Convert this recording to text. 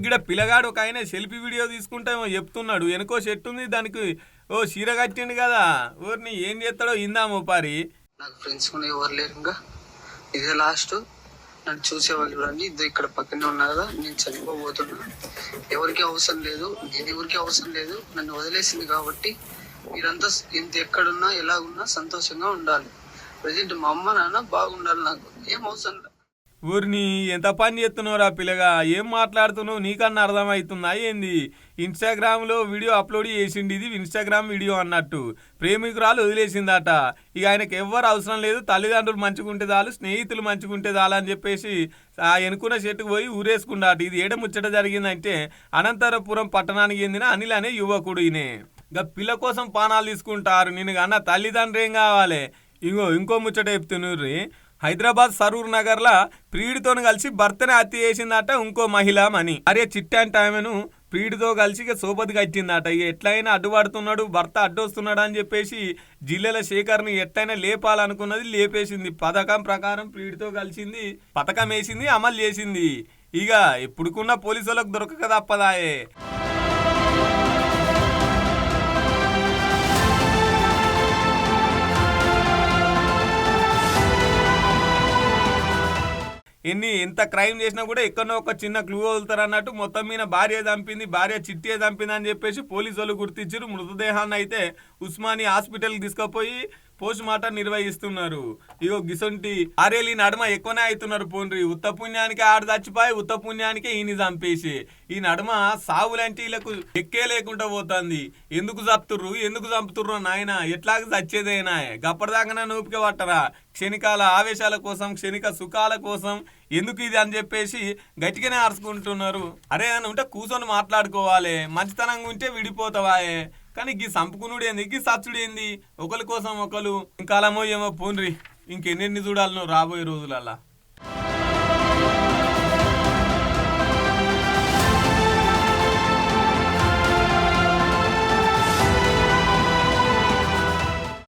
గిడ పిల్లగాడు ఒక ఆయన సెల్ఫీ వీడియో తీసుకుంటే చెప్తున్నాడు, వెనుకో చెట్టు ఉంది దానికి ఓ చీర కట్టిండు కదా, ఊరిని ఏం చేస్తాడో ఇందామో పారి. నాకు ఫ్రెండ్స్ కూడా ఎవరు లేరు, ఇంకా ఇదే లాస్ట్. నన్ను చూసేవాళ్ళు చూడండి, ఇద్దరు ఇక్కడ పక్కనే ఉన్నారు కదా, నేను చనిపోబోతున్నా. ఎవరికి అవసరం లేదు, నేను ఎవరికి అవసరం లేదు, నన్ను వదిలేసింది కాబట్టి మీరంతా ఇంత ఎక్కడున్నా ఎలాగున్నా సంతోషంగా ఉండాలి. ప్రజెంట్ మా అమ్మ నాన్న బాగుండాలి, నాకు ఏం అవసరం లేదు. ఊరిని ఎంత పని చేస్తున్నావురా పిల్లగా, ఏం మాట్లాడుతున్నావు, నీకన్నా అర్థమవుతుందా ఏంది? ఇన్స్టాగ్రామ్లో వీడియో అప్లోడ్ చేసిండు, ఇది ఇన్స్టాగ్రామ్ వీడియో అన్నట్టు. ప్రేమికురాలు వదిలేసిందట, ఇక ఆయనకు ఎవ్వరు అవసరం లేదు, తల్లిదండ్రులు మంచుకుంటే చాలు, స్నేహితులు మంచుకుంటే చాలు అని చెప్పేసి ఆ ఎనుకున్న చెట్టుకు పోయి ఊరేసుకున్నాడు. ఇది ఏడ ముచ్చట జరిగిందంటే అనంతరపురం పట్టణానికి చెందిన అనిల్ అనే యువకుడు. ఈయనే ఇంకా పిల్ల కోసం పానాలు తీసుకుంటారు, నేను అన్న తల్లిదండ్రులు ఏం కావాలి. ఇంకో ముచ్చట చెప్తున్నారు. హైదరాబాద్ సరూర్ నగర్ లా ప్రియుడితో కలిసి భర్తనే హత్య చేసిందట ఇంకో మహిళ మని. అరే చిట్టాంటి ఆమెను ప్రియుడితో కలిసి ఇక సోపతి కట్టిందట. ఇక ఎట్లయినా అడ్డుపడుతున్నాడు, భర్త అడ్డొస్తున్నాడు అని చెప్పేసి జిల్లాల శేఖర్ని ఎట్లయినా లేపాలనుకున్నది, లేపేసింది. పథకం ప్రకారం ప్రియుడితో కలిసింది, పథకం వేసింది, అమలు చేసింది. ఇక ఎప్పుడుకున్న పోలీసు వాళ్ళకు దొరకక తప్పదాయే. ఎంత క్రైమ్ చేసినా కూడా ఎక్కడో ఒక చిన్న క్లూ వదులుతారు అన్నట్టు మొత్తం మీద భార్య చంపింది, భార్య చిట్టే చంపింది అని చెప్పేసి పోలీసు వాళ్ళు గుర్తించారు. మృతదేహాన్ని అయితే ఉస్మానియా హాస్పిటల్కి తీసుకుపోయి పోస్ట్ మార్టం నిర్వహిస్తున్నారు. ఇగో గిసొంటి ఆరేలి నడుమ ఎక్కువనే అవుతున్నారు. పోండ్రి ఉత్త పుణ్యానికి ఆడ చచ్చిపోయి, ఉత్త పుణ్యానికే ఈయన చంపేసి ఈ నడుమ సావులంటే వీళ్ళకు ఎక్కే లేకుండా పోతుంది. ఎందుకు చంపుతుర్రు నాయన, ఎట్లాగ చచ్చేదైనా గప్పటిదాకా నూపిక పట్టరా, క్షణికాల ఆవేశాల కోసం, క్షణిక సుఖాల కోసం ఎందుకు ఇది అని చెప్పేసి గట్టిగానే అరుచుకుంటున్నారు. అరే అని ఉంటే కూర్చొని మాట్లాడుకోవాలి, మంచితనంగా ఉంటే విడిపోతావాయే. కానీ గీ సంపుకునుడు ఏంది, గీ సచ్చుడు ఏంది, ఒకరి కోసం ఒకరు ఇంకాలమో ఏమో పోన్రి. ఇంకెన్నెన్ని చూడాలనో రాబోయే రోజులల్లా.